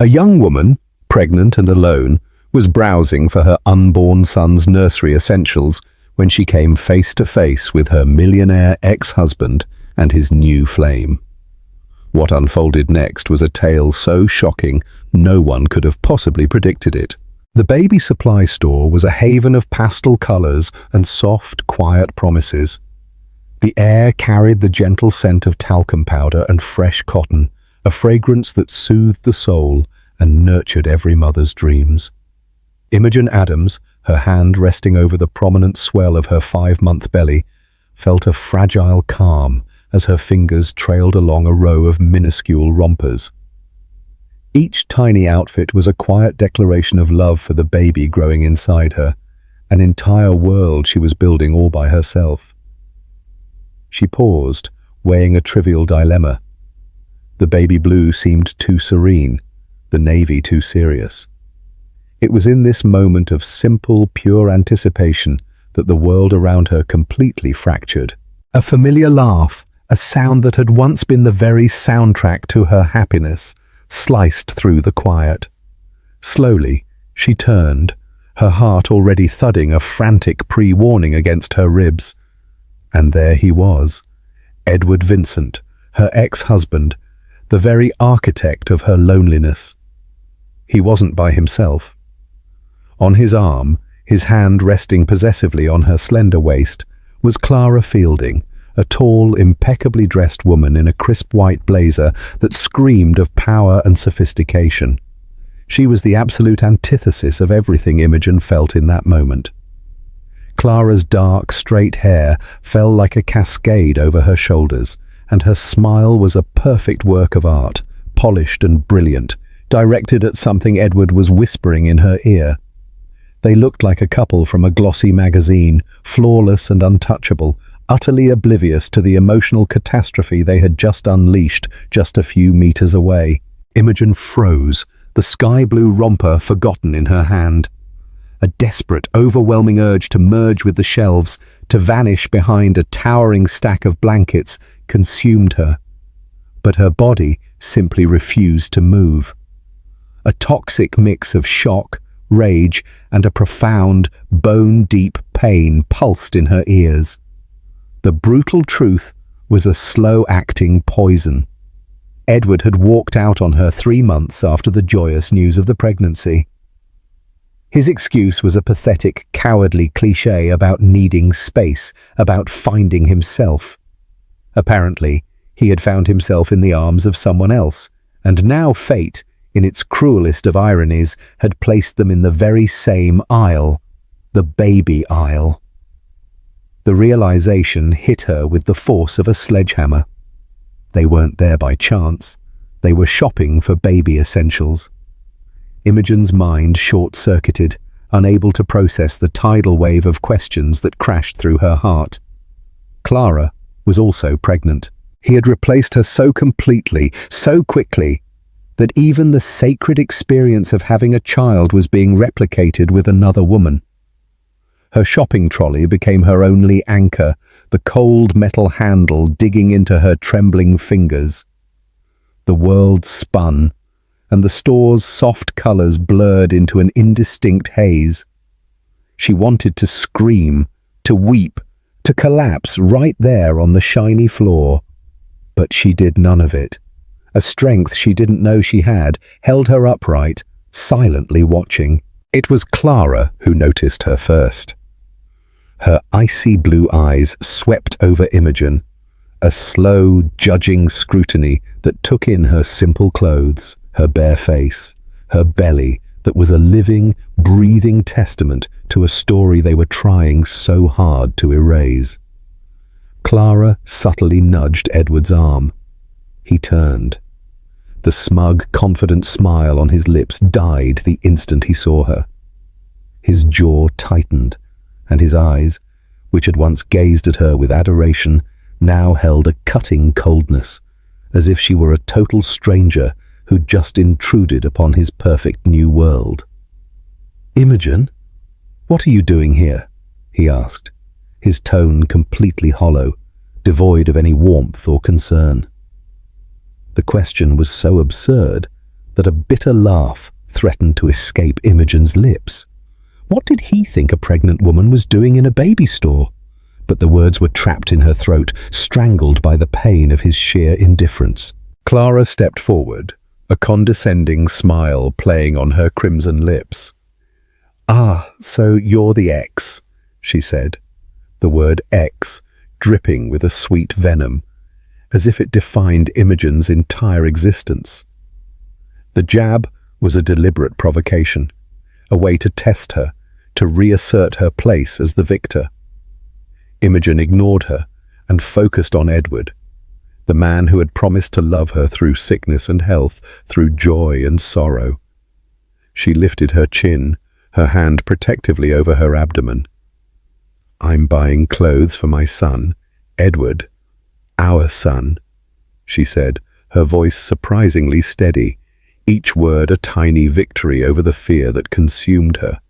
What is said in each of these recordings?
A young woman, pregnant and alone, was browsing for her unborn son's nursery essentials when she came face to face with her millionaire ex-husband and his new flame. What unfolded next was a tale so shocking no one could have possibly predicted it. The baby supply store was a haven of pastel colors and soft, quiet promises. The air carried the gentle scent of talcum powder and fresh cotton, a fragrance that soothed the soul and nurtured every mother's dreams. Imogen Adams, her hand resting over the prominent swell of her 5-month belly, felt a fragile calm as her fingers trailed along a row of minuscule rompers. Each tiny outfit was a quiet declaration of love for the baby growing inside her, an entire world she was building all by herself. She paused, weighing a trivial dilemma. The baby blue seemed too serene, the navy too serious. It was in this moment of simple, pure anticipation that the world around her completely fractured. A familiar laugh, a sound that had once been the very soundtrack to her happiness, sliced through the quiet. Slowly, she turned, her heart already thudding a frantic pre-warning against her ribs. And there he was, Edward Vincent, her ex-husband, the very architect of her loneliness. He wasn't by himself. On his arm, his hand resting possessively on her slender waist, was Clara Fielding, a tall, impeccably dressed woman in a crisp white blazer that screamed of power and sophistication. She was the absolute antithesis of everything Imogen felt in that moment. Clara's dark, straight hair fell like a cascade over her shoulders, and her smile was a perfect work of art, polished and brilliant, directed at something Edward was whispering in her ear. They looked like a couple from a glossy magazine, flawless and untouchable, utterly oblivious to the emotional catastrophe they had just unleashed just a few meters away. Imogen froze, the sky-blue romper forgotten in her hand. A desperate, overwhelming urge to merge with the shelves, to vanish behind a towering stack of blankets, consumed her. But her body simply refused to move. A toxic mix of shock, rage, and a profound, bone-deep pain pulsed in her ears. The brutal truth was a slow-acting poison. Edward had walked out on her 3 months after the joyous news of the pregnancy. His excuse was a pathetic, cowardly cliché about needing space, about finding himself. Apparently, he had found himself in the arms of someone else, and now fate, in its cruelest of ironies, had placed them in the very same aisle, the baby aisle. The realization hit her with the force of a sledgehammer. They weren't there by chance. They were shopping for baby essentials. Imogen's mind short-circuited, unable to process the tidal wave of questions that crashed through her heart. Clara was also pregnant. He had replaced her so completely, so quickly, that even the sacred experience of having a child was being replicated with another woman. Her shopping trolley became her only anchor, the cold metal handle digging into her trembling fingers. The world spun, and the store's soft colors blurred into an indistinct haze. She wanted to scream, to weep, to collapse right there on the shiny floor, but she did none of it. A strength she didn't know she had held her upright, silently watching. It was Clara who noticed her first. Her icy blue eyes swept over Imogen, a slow, judging scrutiny that took in her simple clothes, her bare face, her belly that was a living, breathing testament to a story they were trying so hard to erase. Clara subtly nudged Edward's arm. He turned. The smug, confident smile on his lips died the instant he saw her. His jaw tightened, and his eyes, which had once gazed at her with adoration, now held a cutting coldness, as if she were a total stranger who'd just intruded upon his perfect new world. "Imogen, what are you doing here?" he asked, his tone completely hollow, devoid of any warmth or concern. The question was so absurd that a bitter laugh threatened to escape Imogen's lips. What did he think a pregnant woman was doing in a baby store? But the words were trapped in her throat, strangled by the pain of his sheer indifference. Clara stepped forward, a condescending smile playing on her crimson lips. "Ah, so you're the ex," she said, the word ex dripping with a sweet venom, as if it defined Imogen's entire existence. The jab was a deliberate provocation, a way to test her, to reassert her place as the victor. Imogen ignored her and focused on Edward, the man who had promised to love her through sickness and health, through joy and sorrow. She lifted her chin, her hand protectively over her abdomen. "I'm buying clothes for my son, Edward, our son," she said, her voice surprisingly steady, each word a tiny victory over the fear that consumed her.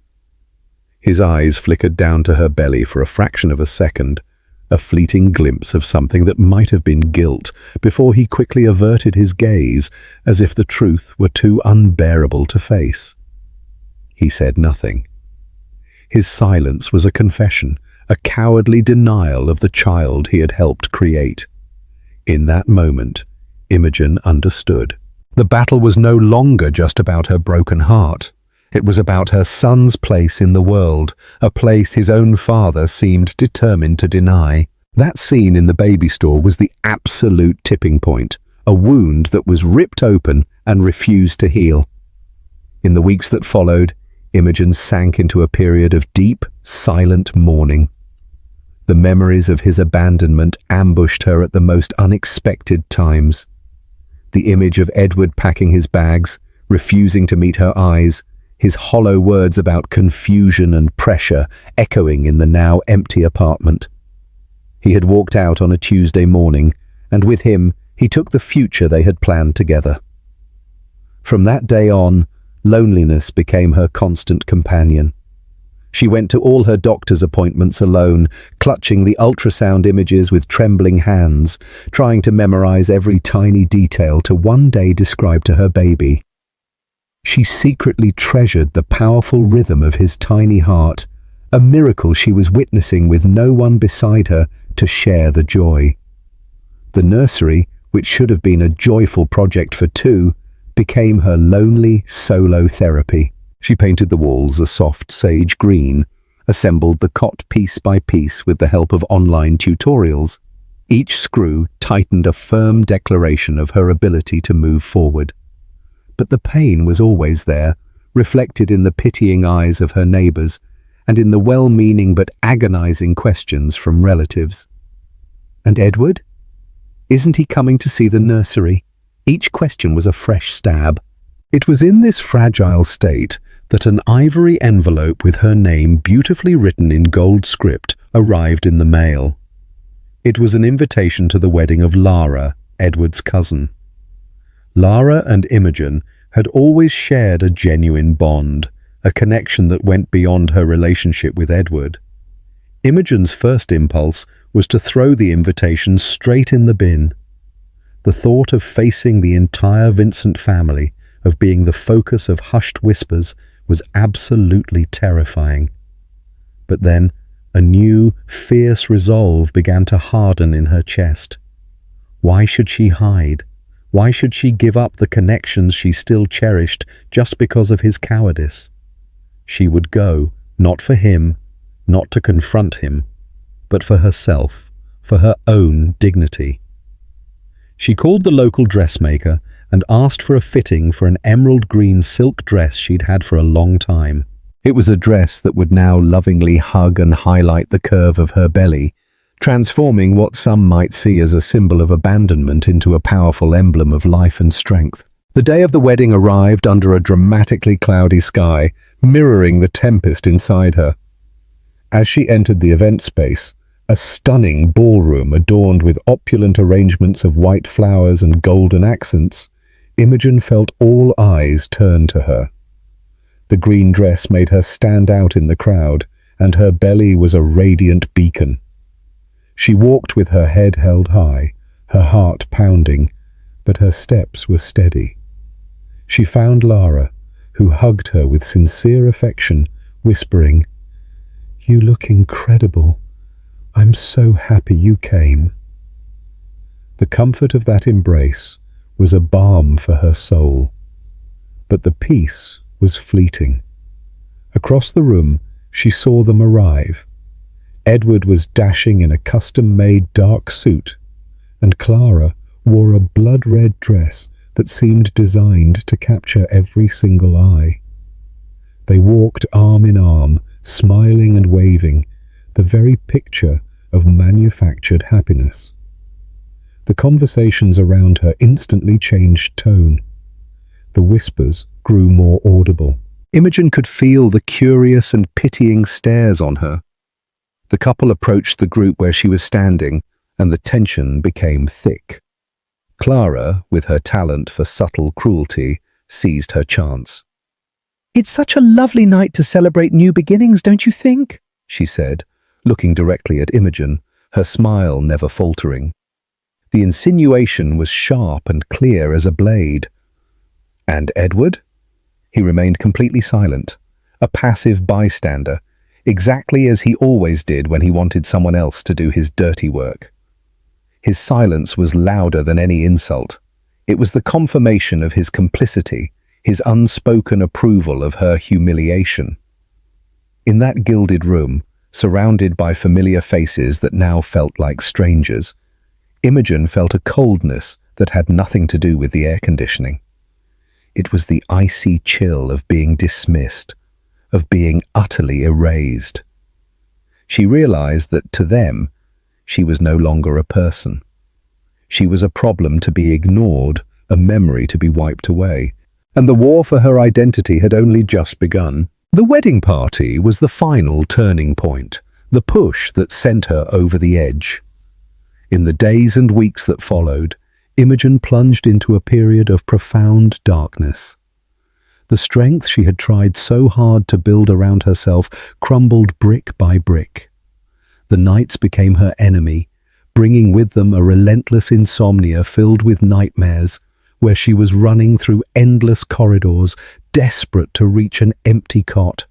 His eyes flickered down to her belly for a fraction of a second, a fleeting glimpse of something that might have been guilt, before he quickly averted his gaze as if the truth were too unbearable to face. He said nothing. His silence was a confession, a cowardly denial of the child he had helped create. In that moment, Imogen understood. The battle was no longer just about her broken heart. It was about her son's place in the world, a place his own father seemed determined to deny. That scene in the baby store was the absolute tipping point, a wound that was ripped open and refused to heal. In the weeks that followed, Imogen sank into a period of deep, silent mourning. The memories of his abandonment ambushed her at the most unexpected times. The image of Edward packing his bags, refusing to meet her eyes, his hollow words about confusion and pressure echoing in the now empty apartment. He had walked out on a Tuesday morning, and with him he took the future they had planned together. From that day on, loneliness became her constant companion. She went to all her doctor's appointments alone, clutching the ultrasound images with trembling hands, trying to memorize every tiny detail to one day describe to her baby. She secretly treasured the powerful rhythm of his tiny heart, a miracle she was witnessing with no one beside her to share the joy. The nursery, which should have been a joyful project for two, became her lonely solo therapy. She painted the walls a soft sage green, assembled the cot piece by piece with the help of online tutorials. Each screw tightened a firm declaration of her ability to move forward. But the pain was always there, reflected in the pitying eyes of her neighbors and in the well-meaning but agonizing questions from relatives. "And Edward? Isn't he coming to see the nursery?" Each question was a fresh stab. It was in this fragile state that an ivory envelope with her name beautifully written in gold script arrived in the mail. It was an invitation to the wedding of Lara, Edward's cousin. Lara and Imogen had always shared a genuine bond, a connection that went beyond her relationship with Edward. Imogen's first impulse was to throw the invitation straight in the bin. The thought of facing the entire Vincent family, of being the focus of hushed whispers, was absolutely terrifying. But then, a new, fierce resolve began to harden in her chest. Why should she hide? Why should she give up the connections she still cherished just because of his cowardice? She would go, not for him, not to confront him, but for herself, for her own dignity. She called the local dressmaker and asked for a fitting for an emerald green silk dress she'd had for a long time. It was a dress that would now lovingly hug and highlight the curve of her belly, transforming what some might see as a symbol of abandonment into a powerful emblem of life and strength. The day of the wedding arrived under a dramatically cloudy sky, mirroring the tempest inside her. As she entered the event space, a stunning ballroom adorned with opulent arrangements of white flowers and golden accents, Imogen felt all eyes turn to her. The green dress made her stand out in the crowd, and her belly was a radiant beacon. She walked with her head held high, her heart pounding, but her steps were steady. She found Lara, who hugged her with sincere affection, whispering, "You look incredible. I'm so happy you came." The comfort of that embrace was a balm for her soul. But the peace was fleeting. Across the room, she saw them arrive. Edward was dashing in a custom-made dark suit, and Clara wore a blood-red dress that seemed designed to capture every single eye. They walked arm in arm, smiling and waving, the very picture of manufactured happiness. The conversations around her instantly changed tone. The whispers grew more audible. Imogen could feel the curious and pitying stares on her. The couple approached the group where she was standing, and the tension became thick. Clara, with her talent for subtle cruelty, seized her chance. "It's such a lovely night to celebrate new beginnings, don't you think?" she said, looking directly at Imogen, her smile never faltering. The insinuation was sharp and clear as a blade. And Edward? He remained completely silent, a passive bystander, exactly as he always did when he wanted someone else to do his dirty work. His silence was louder than any insult. It was the confirmation of his complicity, his unspoken approval of her humiliation. In that gilded room, surrounded by familiar faces that now felt like strangers, Imogen felt a coldness that had nothing to do with the air conditioning. It was the icy chill of being dismissed, of being utterly erased. She realized that to them, she was no longer a person. She was a problem to be ignored, a memory to be wiped away. And the war for her identity had only just begun. The wedding party was the final turning point, the push that sent her over the edge. In the days and weeks that followed, Imogen plunged into a period of profound darkness. The strength she had tried so hard to build around herself crumbled brick by brick. The nights became her enemy, bringing with them a relentless insomnia filled with nightmares, where she was running through endless corridors, desperate to reach an empty cot.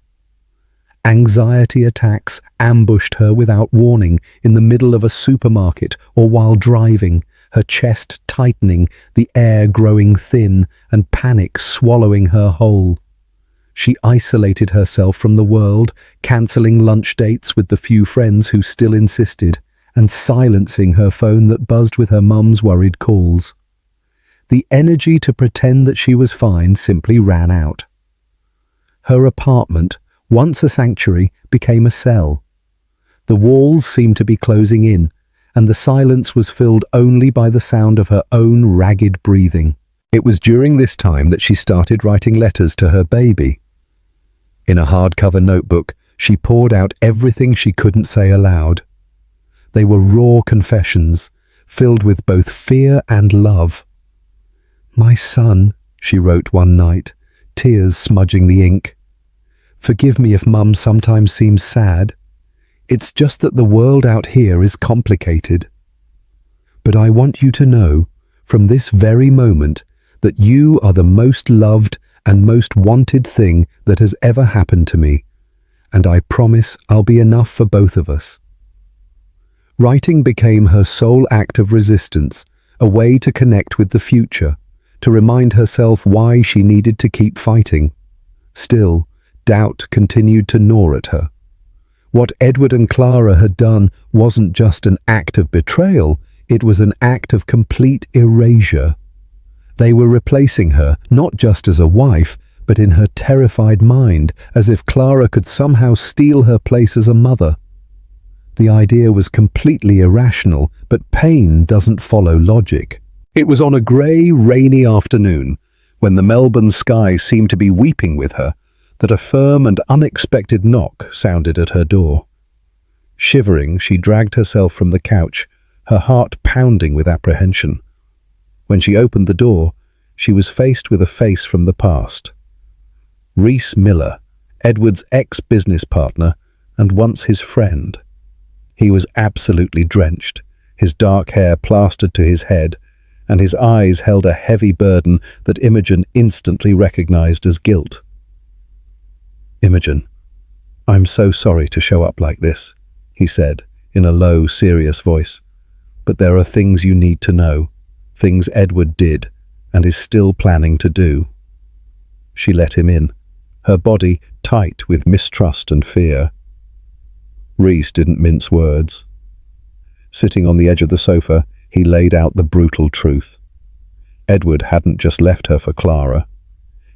Anxiety attacks ambushed her without warning in the middle of a supermarket or while driving, her chest tightening, the air growing thin, and panic swallowing her whole. She isolated herself from the world, cancelling lunch dates with the few friends who still insisted, and silencing her phone that buzzed with her mum's worried calls. The energy to pretend that she was fine simply ran out. Her apartment, once a sanctuary, became a cell. The walls seemed to be closing in, and the silence was filled only by the sound of her own ragged breathing. It was during this time that she started writing letters to her baby. In a hardcover notebook, she poured out everything she couldn't say aloud. They were raw confessions, filled with both fear and love. "My son," she wrote one night, tears smudging the ink. "Forgive me if Mum sometimes seems sad. It's just that the world out here is complicated. But I want you to know, from this very moment, that you are the most loved and most wanted thing that has ever happened to me, and I promise I'll be enough for both of us." Writing became her sole act of resistance, a way to connect with the future, to remind herself why she needed to keep fighting. Still, doubt continued to gnaw at her. What Edward and Clara had done wasn't just an act of betrayal, it was an act of complete erasure. They were replacing her, not just as a wife, but in her terrified mind, as if Clara could somehow steal her place as a mother. The idea was completely irrational, but pain doesn't follow logic. It was on a grey, rainy afternoon, when the Melbourne sky seemed to be weeping with her, that a firm and unexpected knock sounded at her door. Shivering, she dragged herself from the couch, her heart pounding with apprehension. When she opened the door, she was faced with a face from the past. Rhys Miller, Edward's ex-business partner and once his friend. He was absolutely drenched, his dark hair plastered to his head, and his eyes held a heavy burden that Imogen instantly recognized as guilt. "Imogen, I'm so sorry to show up like this," he said in a low, serious voice. "But there are things you need to know, things Edward did and is still planning to do." She let him in, her body tight with mistrust and fear. Rhys didn't mince words. Sitting on the edge of the sofa, he laid out the brutal truth. Edward hadn't just left her for Clara.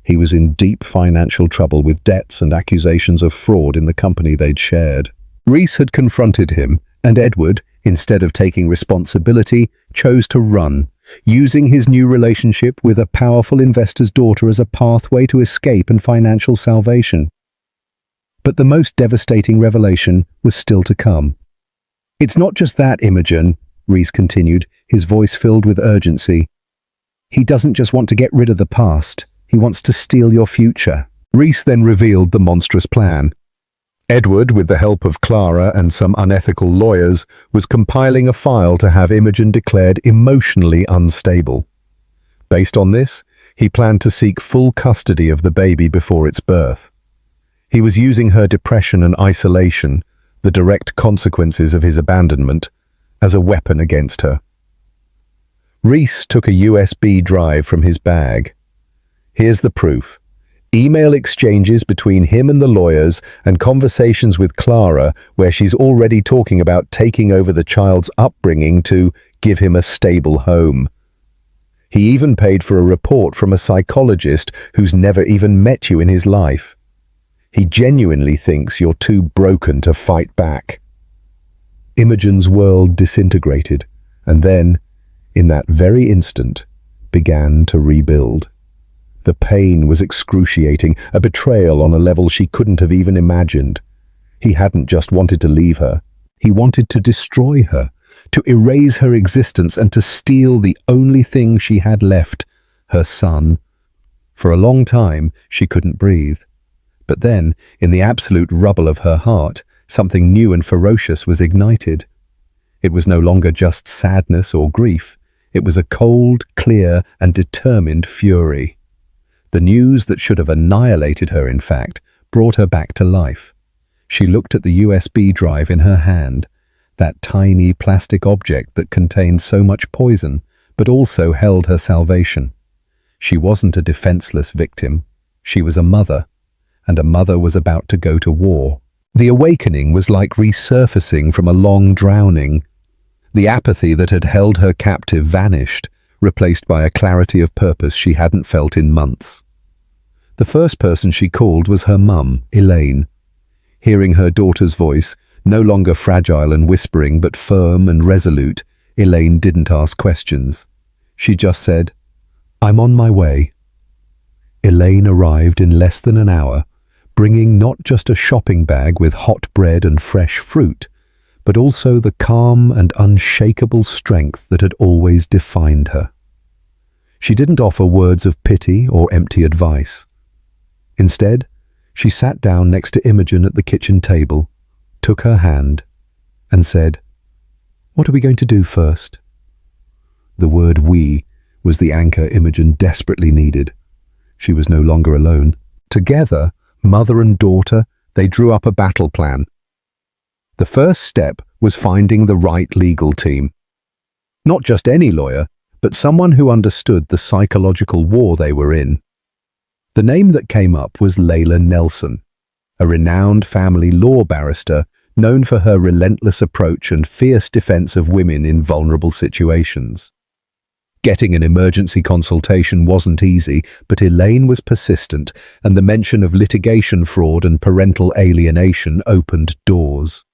He was in deep financial trouble with debts and accusations of fraud in the company they'd shared. Rhys had confronted him, and Edward, instead of taking responsibility, chose to run, using his new relationship with a powerful investor's daughter as a pathway to escape and financial salvation. But the most devastating revelation was still to come. "It's not just that, Imogen," Rhys continued, his voice filled with urgency. "He doesn't just want to get rid of the past. He wants to steal your future." Rhys then revealed the monstrous plan. Edward, with the help of Clara and some unethical lawyers, was compiling a file to have Imogen declared emotionally unstable. Based on this, he planned to seek full custody of the baby before its birth. He was using her depression and isolation, the direct consequences of his abandonment, as a weapon against her. Rhys took a USB drive from his bag. Here's the proof. Email exchanges between him and the lawyers and conversations with Clara where she's already talking about taking over the child's upbringing to give him a stable home. He even paid for a report from a psychologist who's never even met you in his life. He genuinely thinks you're too broken to fight back. Imogen's world disintegrated, and then, in that very instant, began to rebuild. The pain was excruciating, a betrayal on a level she couldn't have even imagined. He hadn't just wanted to leave her. He wanted to destroy her, to erase her existence and to steal the only thing she had left, her son. For a long time, she couldn't breathe. But then, in the absolute rubble of her heart, something new and ferocious was ignited. It was no longer just sadness or grief. It was a cold, clear, and determined fury. The news that should have annihilated her, in fact, brought her back to life. She looked at the USB drive in her hand, that tiny plastic object that contained so much poison, but also held her salvation. She wasn't a defenseless victim. She was a mother, and a mother was about to go to war. The awakening was like resurfacing from a long drowning. The apathy that had held her captive vanished, replaced by a clarity of purpose she hadn't felt in months. The first person she called was her mum, Elaine. Hearing her daughter's voice, no longer fragile and whispering but firm and resolute, Elaine didn't ask questions. She just said, "I'm on my way." Elaine arrived in less than an hour, bringing not just a shopping bag with hot bread and fresh fruit, but also the calm and unshakable strength that had always defined her. She didn't offer words of pity or empty advice. Instead, she sat down next to Imogen at the kitchen table, took her hand, and said, "What are we going to do first?" The word "we" was the anchor Imogen desperately needed. She was no longer alone. Together, mother and daughter, they drew up a battle plan. The first step was finding the right legal team. Not just any lawyer, but someone who understood the psychological war they were in. The name that came up was Layla Nelson, a renowned family law barrister known for her relentless approach and fierce defense of women in vulnerable situations. Getting an emergency consultation wasn't easy, but Elaine was persistent, and the mention of litigation fraud and parental alienation opened doors.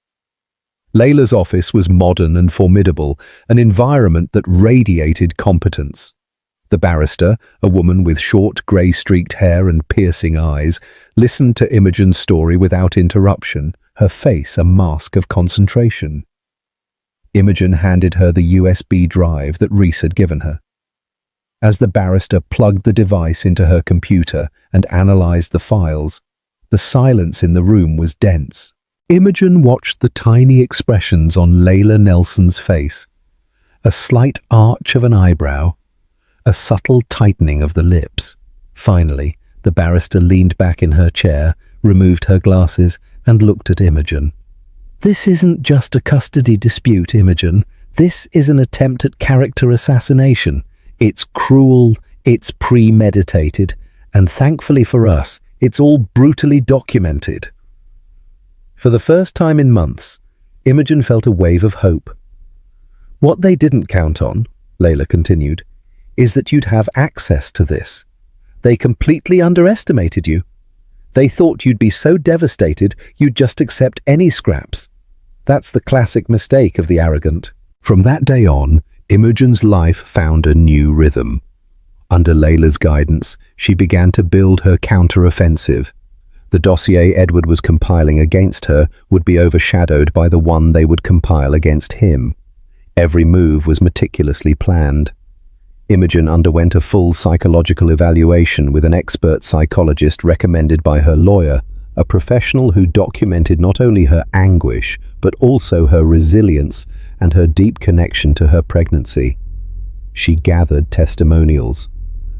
Layla's office was modern and formidable, an environment that radiated competence. The barrister, a woman with short, grey-streaked hair and piercing eyes, listened to Imogen's story without interruption, her face a mask of concentration. Imogen handed her the USB drive that Rhys had given her. As the barrister plugged the device into her computer and analyzed the files, the silence in the room was dense. Imogen watched the tiny expressions on Layla Nelson's face. A slight arch of an eyebrow, a subtle tightening of the lips. Finally, the barrister leaned back in her chair, removed her glasses, and looked at Imogen. "This isn't just a custody dispute, Imogen. This is an attempt at character assassination. It's cruel, it's premeditated, and thankfully for us, it's all brutally documented." For the first time in months, Imogen felt a wave of hope. "What they didn't count on," Layla continued, "is that you'd have access to this. They completely underestimated you. They thought you'd be so devastated you'd just accept any scraps. That's the classic mistake of the arrogant." From that day on, Imogen's life found a new rhythm. Under Layla's guidance, she began to build her counter-offensive. The dossier Edward was compiling against her would be overshadowed by the one they would compile against him. Every move was meticulously planned. Imogen underwent a full psychological evaluation with an expert psychologist recommended by her lawyer, a professional who documented not only her anguish, but also her resilience and her deep connection to her pregnancy. She gathered testimonials.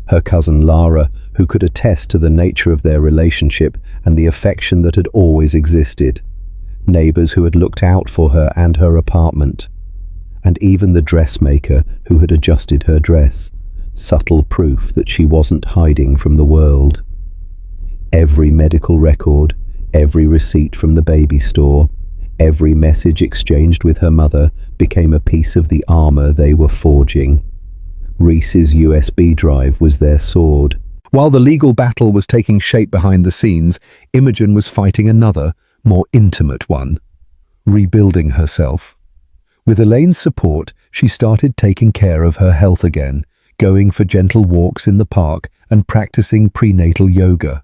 Her cousin Lara, who could attest to the nature of their relationship and the affection that had always existed. Neighbors who had looked out for her and her apartment. And even the dressmaker who had adjusted her dress, subtle proof that she wasn't hiding from the world. Every medical record, every receipt from the baby store, every message exchanged with her mother became a piece of the armor they were forging. Reese's USB drive was their sword. While the legal battle was taking shape behind the scenes, Imogen was fighting another, more intimate one, rebuilding herself. With Elaine's support, she started taking care of her health again, going for gentle walks in the park and practicing prenatal yoga.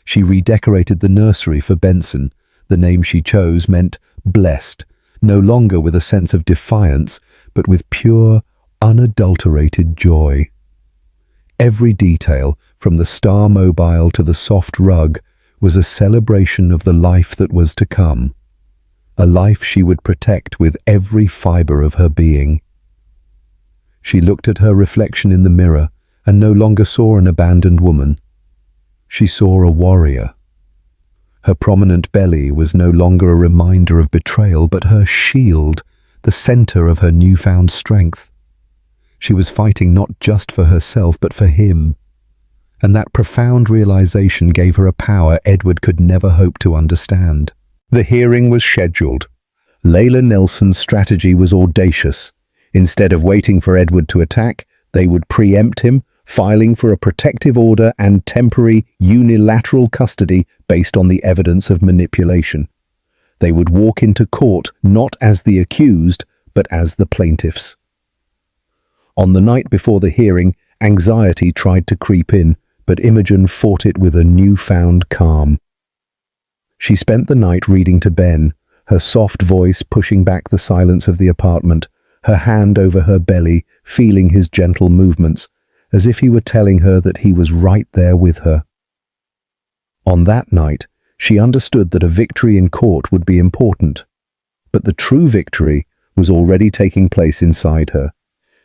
She redecorated the nursery for Benson. The name she chose meant blessed, no longer with a sense of defiance, but with pure, unadulterated joy. Every detail, from the star mobile to the soft rug, was a celebration of the life that was to come. A life she would protect with every fiber of her being. She looked at her reflection in the mirror and no longer saw an abandoned woman. She saw a warrior. Her prominent belly was no longer a reminder of betrayal, but her shield, the center of her newfound strength. She was fighting not just for herself, but for him. And that profound realization gave her a power Edward could never hope to understand. The hearing was scheduled. Layla Nelson's strategy was audacious. Instead of waiting for Edward to attack, they would preempt him, filing for a protective order and temporary unilateral custody based on the evidence of manipulation. They would walk into court not as the accused, but as the plaintiffs. On the night before the hearing, anxiety tried to creep in, but Imogen fought it with a newfound calm. She spent the night reading to Ben, her soft voice pushing back the silence of the apartment, her hand over her belly, feeling his gentle movements, as if he were telling her that he was right there with her. On that night, she understood that a victory in court would be important, but the true victory was already taking place inside her.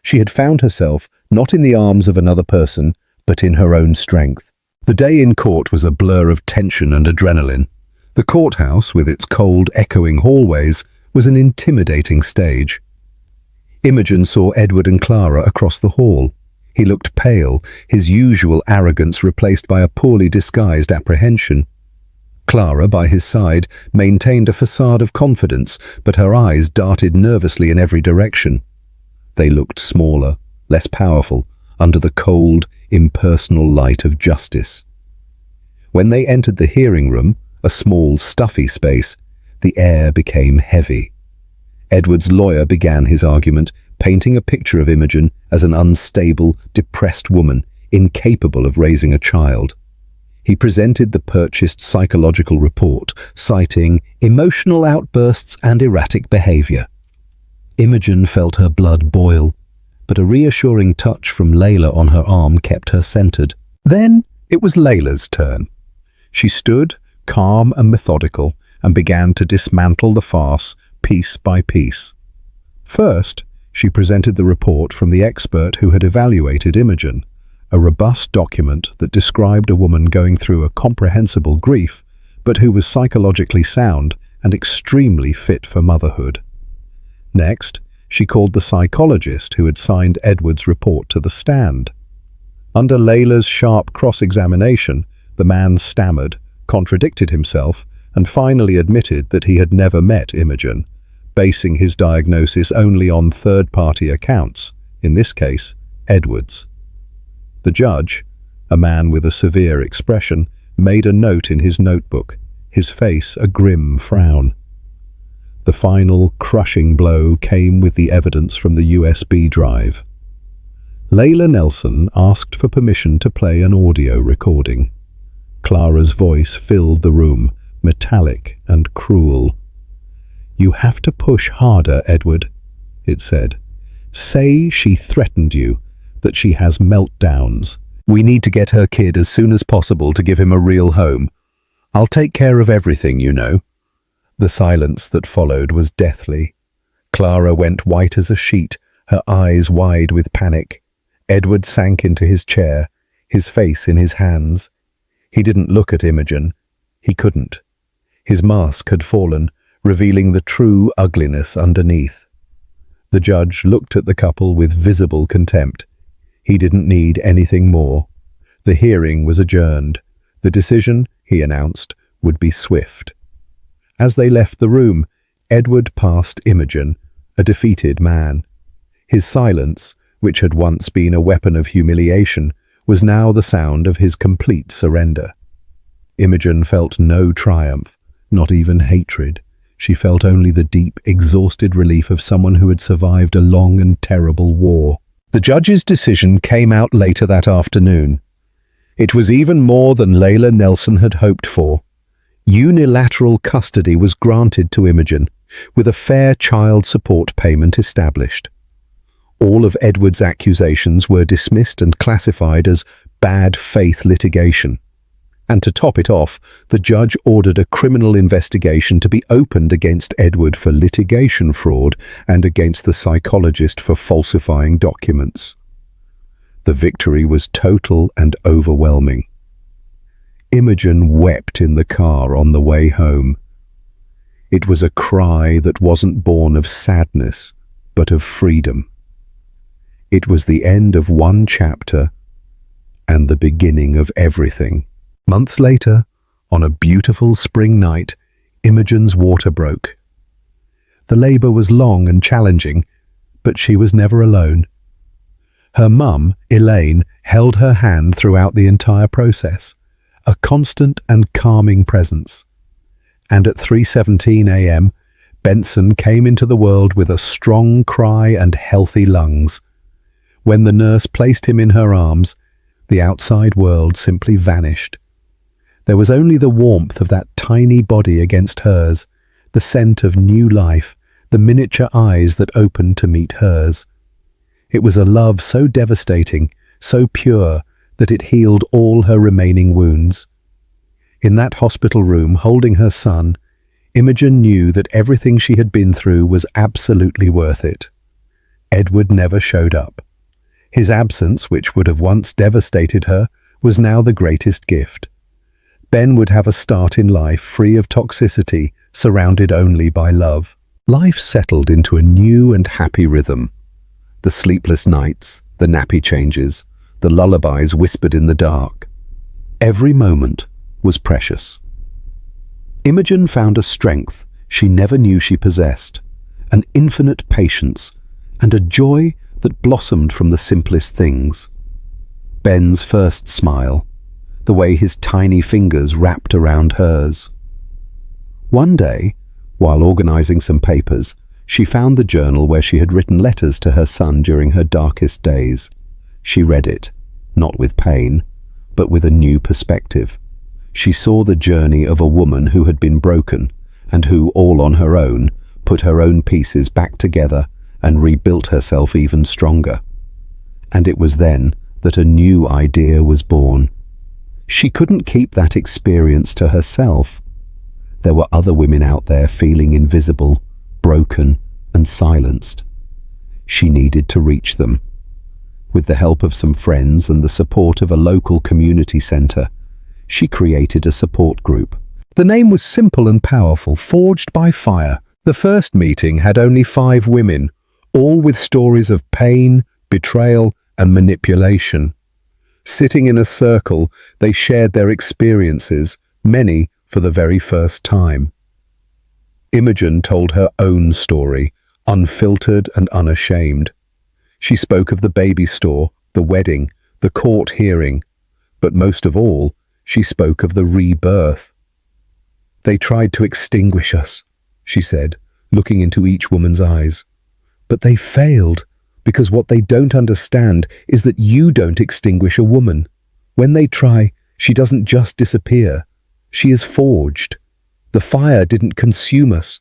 She had found herself not in the arms of another person, but in her own strength. The day in court was a blur of tension and adrenaline. The courthouse, with its cold, echoing hallways, was an intimidating stage. Imogen saw Edward and Clara across the hall. He looked pale, his usual arrogance replaced by a poorly disguised apprehension. Clara, by his side, maintained a facade of confidence, but her eyes darted nervously in every direction. They looked smaller, less powerful, under the cold, impersonal light of justice. When they entered the hearing room, a small, stuffy space, the air became heavy. Edward's lawyer began his argument, painting a picture of Imogen as an unstable, depressed woman, incapable of raising a child. He presented the purchased psychological report, citing emotional outbursts and erratic behavior. Imogen felt her blood boil, but a reassuring touch from Layla on her arm kept her centered. Then it was Layla's turn. She stood, calm and methodical, and began to dismantle the farce piece by piece. First, she presented the report from the expert who had evaluated Imogen, a robust document that described a woman going through a comprehensible grief, but who was psychologically sound and extremely fit for motherhood. Next, she called the psychologist who had signed Edward's report to the stand. Under Layla's sharp cross-examination, the man stammered, contradicted himself, and finally admitted that he had never met Imogen, basing his diagnosis only on third-party accounts, in this case, Edward's. The judge, a man with a severe expression, made a note in his notebook, his face a grim frown. The final, crushing blow came with the evidence from the USB drive. Layla Nelson asked for permission to play an audio recording. Clara's voice filled the room, metallic and cruel. "You have to push harder, Edward," it said. "Say she threatened you, that she has meltdowns. We need to get her kid as soon as possible to give him a real home. I'll take care of everything, you know." The silence that followed was deathly. Clara went white as a sheet, her eyes wide with panic. Edward sank into his chair, his face in his hands. He didn't look at Imogen. He couldn't. His mask had fallen, revealing the true ugliness underneath. The judge looked at the couple with visible contempt. He didn't need anything more. The hearing was adjourned. The decision, he announced, would be swift. As they left the room, Edward passed Imogen, a defeated man. His silence, which had once been a weapon of humiliation, was now the sound of his complete surrender. Imogen felt no triumph, not even hatred. She felt only the deep, exhausted relief of someone who had survived a long and terrible war. The judge's decision came out later that afternoon. It was even more than Layla Nelson had hoped for. Unilateral custody was granted to Imogen, with a fair child support payment established. All of Edward's accusations were dismissed and classified as bad faith litigation. And to top it off, the judge ordered a criminal investigation to be opened against Edward for litigation fraud and against the psychologist for falsifying documents. The victory was total and overwhelming. Imogen wept in the car on the way home. It was a cry that wasn't born of sadness, but of freedom. It was the end of one chapter and the beginning of everything. Months later, on a beautiful spring night, Imogen's water broke. The labor was long and challenging, but she was never alone. Her mum, Elaine, held her hand throughout the entire process, a constant and calming presence. And at 3:17 a.m., Benson came into the world with a strong cry and healthy lungs. When the nurse placed him in her arms, the outside world simply vanished. There was only the warmth of that tiny body against hers, the scent of new life, the miniature eyes that opened to meet hers. It was a love so devastating, so pure, that it healed all her remaining wounds. In that hospital room, holding her son, Imogen knew that everything she had been through was absolutely worth it. Edward never showed up. His absence, which would have once devastated her, was now the greatest gift. Ben would have a start in life free of toxicity, surrounded only by love. Life settled into a new and happy rhythm. The sleepless nights, the nappy changes, the lullabies whispered in the dark. Every moment was precious. Imogen found a strength she never knew she possessed, an infinite patience, and a joy that blossomed from the simplest things. Ben's first smile, the way his tiny fingers wrapped around hers. One day, while organizing some papers, she found the journal where she had written letters to her son during her darkest days. She read it, not with pain, but with a new perspective. She saw the journey of a woman who had been broken and who, all on her own, put her own pieces back together and rebuilt herself even stronger. And it was then that a new idea was born. She couldn't keep that experience to herself. There were other women out there feeling invisible, broken, and silenced. She needed to reach them. With the help of some friends and the support of a local community center, she created a support group. The name was simple and powerful, Forged by Fire. The first meeting had only 5 women, all with stories of pain, betrayal, and manipulation. Sitting in a circle, they shared their experiences, many for the very first time. Imogen told her own story, unfiltered and unashamed. She spoke of the baby store, the wedding, the court hearing, but most of all, she spoke of the rebirth. "They tried to extinguish us," she said, looking into each woman's eyes. "But they failed, because what they don't understand is that you don't extinguish a woman. When they try, she doesn't just disappear. She is forged. The fire didn't consume us.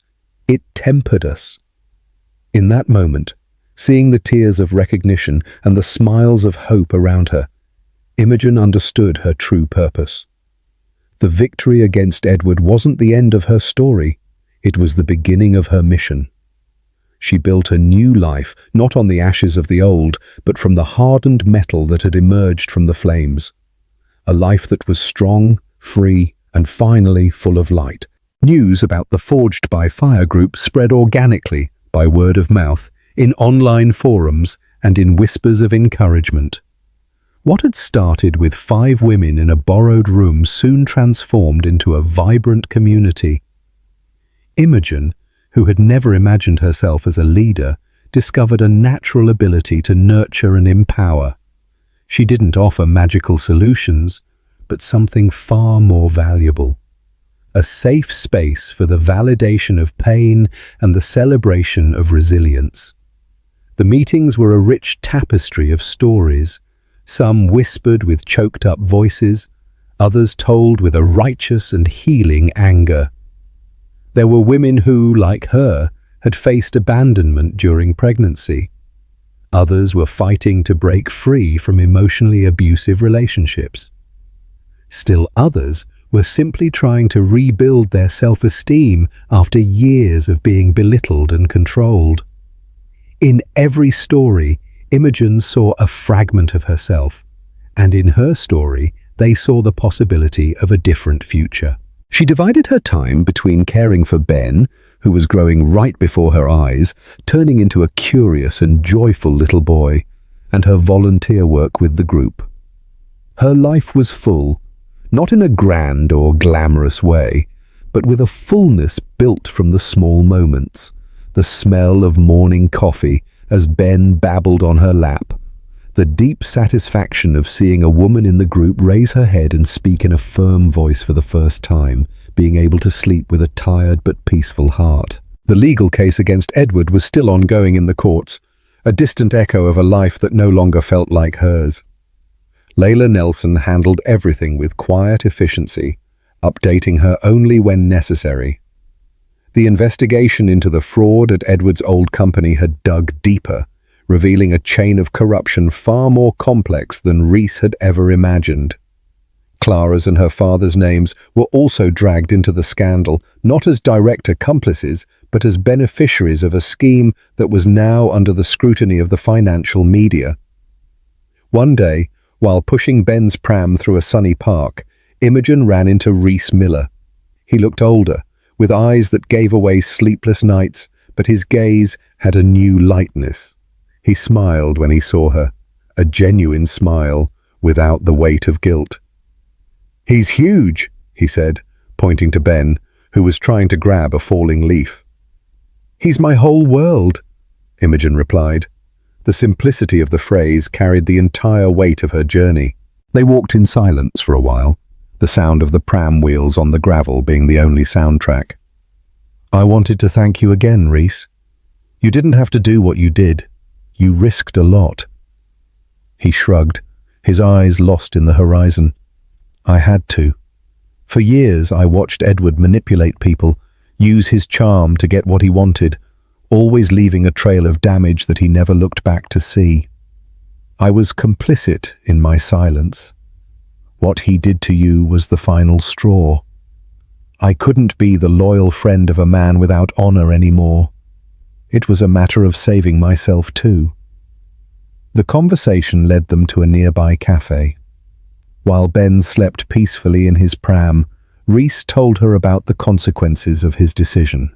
It tempered us." In that moment, seeing the tears of recognition and the smiles of hope around her, Imogen understood her true purpose. The victory against Edward wasn't the end of her story. It was the beginning of her mission. She built a new life, not on the ashes of the old, but from the hardened metal that had emerged from the flames. A life that was strong, free, and finally full of light. News about the Forged by Fire group spread organically, by word of mouth, in online forums and in whispers of encouragement. What had started with 5 women in a borrowed room soon transformed into a vibrant community. Imogen, who had never imagined herself as a leader, discovered a natural ability to nurture and empower. She didn't offer magical solutions, but something far more valuable. A safe space for the validation of pain and the celebration of resilience. The meetings were a rich tapestry of stories, some whispered with choked-up voices, others told with a righteous and healing anger. There were women who, like her, had faced abandonment during pregnancy. Others were fighting to break free from emotionally abusive relationships. Still others were simply trying to rebuild their self-esteem after years of being belittled and controlled. In every story, Imogen saw a fragment of herself, and in her story, they saw the possibility of a different future. She divided her time between caring for Ben, who was growing right before her eyes, turning into a curious and joyful little boy, and her volunteer work with the group. Her life was full, not in a grand or glamorous way, but with a fullness built from the small moments. The smell of morning coffee as Ben babbled on her lap, the deep satisfaction of seeing a woman in the group raise her head and speak in a firm voice for the first time, being able to sleep with a tired but peaceful heart. The legal case against Edward was still ongoing in the courts, a distant echo of a life that no longer felt like hers. Layla Nelson handled everything with quiet efficiency, updating her only when necessary. The investigation into the fraud at Edward's old company had dug deeper, revealing a chain of corruption far more complex than Reese had ever imagined. Clara's and her father's names were also dragged into the scandal, not as direct accomplices, but as beneficiaries of a scheme that was now under the scrutiny of the financial media. One day, while pushing Ben's pram through a sunny park, Imogen ran into Reese Miller. He looked older, with eyes that gave away sleepless nights, but his gaze had a new lightness. He smiled when he saw her, a genuine smile, without the weight of guilt. "He's huge," he said, pointing to Ben, who was trying to grab a falling leaf. "He's my whole world," Imogen replied. The simplicity of the phrase carried the entire weight of her journey. They walked in silence for a while, the sound of the pram wheels on the gravel being the only soundtrack. "I wanted to thank you again, Reese. You didn't have to do what you did. You risked a lot." He shrugged, his eyes lost in the horizon. "I had to. For years I watched Edward manipulate people, use his charm to get what he wanted, always leaving a trail of damage that he never looked back to see. I was complicit in my silence. What he did to you was the final straw. I couldn't be the loyal friend of a man without honor anymore. It was a matter of saving myself too. The conversation led them to a nearby cafe. While Ben slept peacefully in his pram, Reese told her about the consequences of his decision.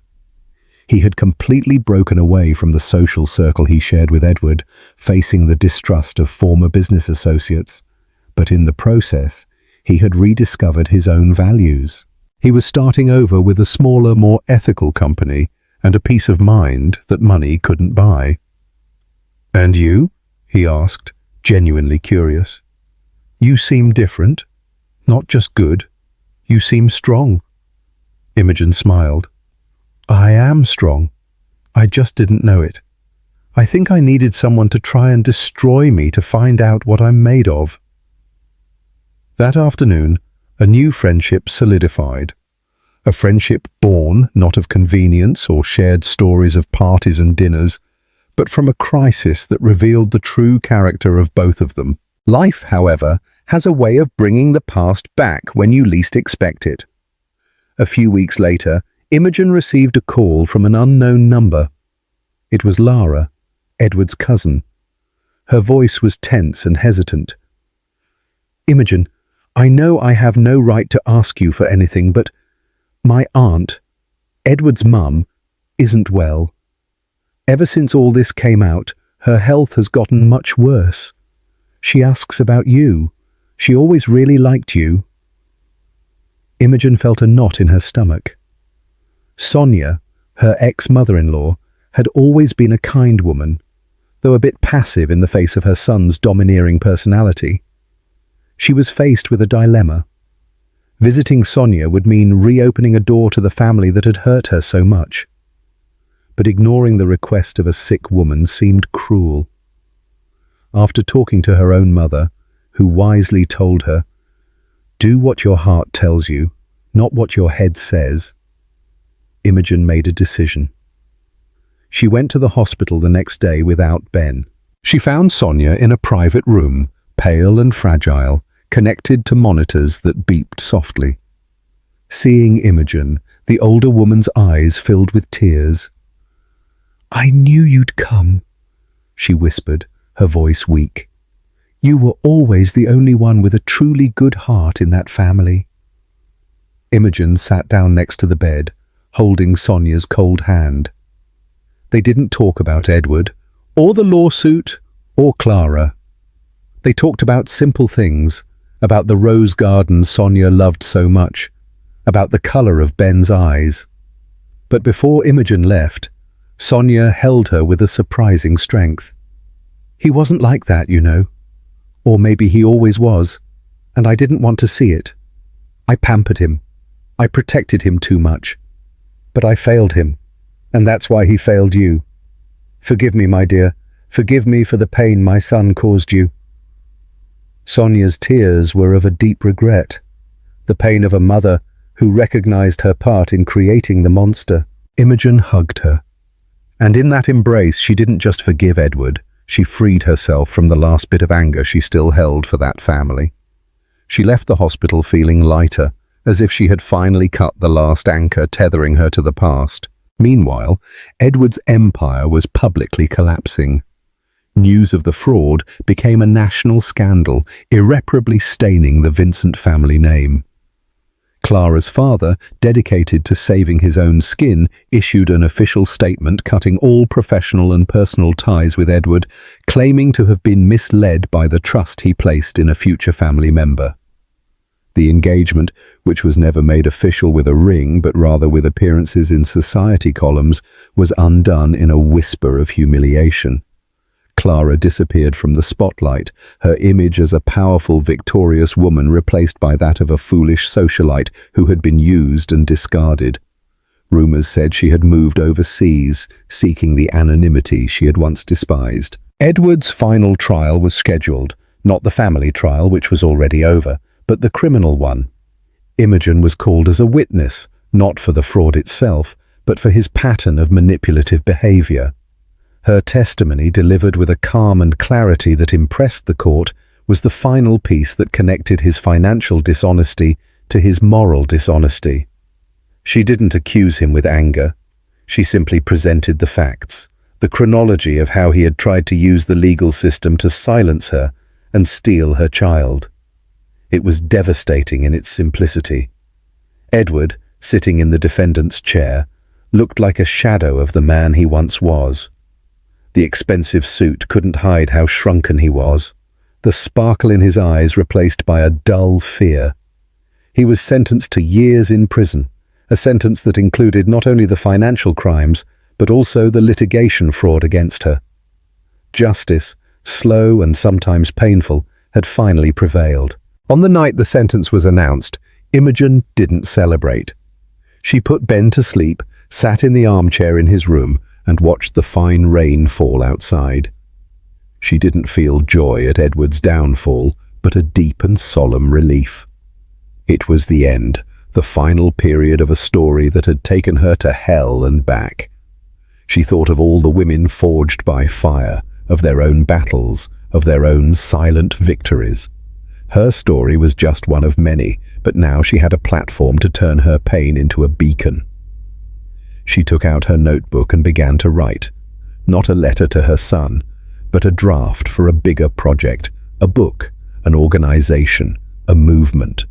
He had completely broken away from the social circle he shared with Edward, facing the distrust of former business associates. But in the process, he had rediscovered his own values. He was starting over with a smaller, more ethical company and a peace of mind that money couldn't buy. "And you?" he asked, genuinely curious. "You seem different. Not just good. You seem strong." Imogen smiled. "I am strong. I just didn't know it. I think I needed someone to try and destroy me to find out what I'm made of." That afternoon, a new friendship solidified. A friendship born not of convenience or shared stories of parties and dinners, but from a crisis that revealed the true character of both of them. Life, however, has a way of bringing the past back when you least expect it. A few weeks later, Imogen received a call from an unknown number. It was Lara, Edward's cousin. Her voice was tense and hesitant. "Imogen, I know I have no right to ask you for anything, but my aunt, Edward's mum, isn't well. Ever since all this came out, her health has gotten much worse. She asks about you. She always really liked you." Imogen felt a knot in her stomach. Sonia, her ex-mother-in-law, had always been a kind woman, though a bit passive in the face of her son's domineering personality. She was faced with a dilemma. Visiting Sonia would mean reopening a door to the family that had hurt her so much. But ignoring the request of a sick woman seemed cruel. After talking to her own mother, who wisely told her, "Do what your heart tells you, not what your head says," Imogen made a decision. She went to the hospital the next day without Ben. She found Sonia in a private room, pale and fragile, connected to monitors that beeped softly. Seeing Imogen, the older woman's eyes filled with tears. "I knew you'd come," she whispered, her voice weak. "You were always the only one with a truly good heart in that family." Imogen sat down next to the bed, holding Sonia's cold hand. They didn't talk about Edward, or the lawsuit, or Clara. They talked about simple things, about the rose garden Sonia loved so much, about the color of Ben's eyes. But before Imogen left, Sonia held her with a surprising strength. "He wasn't like that, you know. Or maybe he always was, and I didn't want to see it. I pampered him. I protected him too much. But I failed him, and that's why he failed you. Forgive me, my dear. Forgive me for the pain my son caused you." Sonia's tears were of a deep regret, the pain of a mother who recognized her part in creating the monster. Imogen hugged her. And in that embrace, she didn't just forgive Edward, she freed herself from the last bit of anger she still held for that family. She left the hospital feeling lighter, as if she had finally cut the last anchor tethering her to the past. Meanwhile, Edward's empire was publicly collapsing. News of the fraud became a national scandal, irreparably staining the Vincent family name. Clara's father, dedicated to saving his own skin, issued an official statement cutting all professional and personal ties with Edward, claiming to have been misled by the trust he placed in a future family member. The engagement, which was never made official with a ring but rather with appearances in society columns, was undone in a whisper of humiliation. Clara disappeared from the spotlight, her image as a powerful, victorious woman replaced by that of a foolish socialite who had been used and discarded. Rumors said she had moved overseas, seeking the anonymity she had once despised. Edward's final trial was scheduled, not the family trial, which was already over, but the criminal one. Imogen was called as a witness, not for the fraud itself, but for his pattern of manipulative behavior. Her testimony, delivered with a calm and clarity that impressed the court, was the final piece that connected his financial dishonesty to his moral dishonesty. She didn't accuse him with anger. She simply presented the facts, the chronology of how he had tried to use the legal system to silence her and steal her child. It was devastating in its simplicity. Edward, sitting in the defendant's chair, looked like a shadow of the man he once was. The expensive suit couldn't hide how shrunken he was, the sparkle in his eyes replaced by a dull fear. He was sentenced to years in prison, a sentence that included not only the financial crimes, but also the litigation fraud against her. Justice, slow and sometimes painful, had finally prevailed. On the night the sentence was announced, Imogen didn't celebrate. She put Ben to sleep, sat in the armchair in his room, and watched the fine rain fall outside. She didn't feel joy at Edward's downfall, but a deep and solemn relief. It was the end, the final period of a story that had taken her to hell and back. She thought of all the women forged by fire, of their own battles, of their own silent victories. Her story was just one of many, but now she had a platform to turn her pain into a beacon. She took out her notebook and began to write, not a letter to her son, but a draft for a bigger project, a book, an organization, a movement.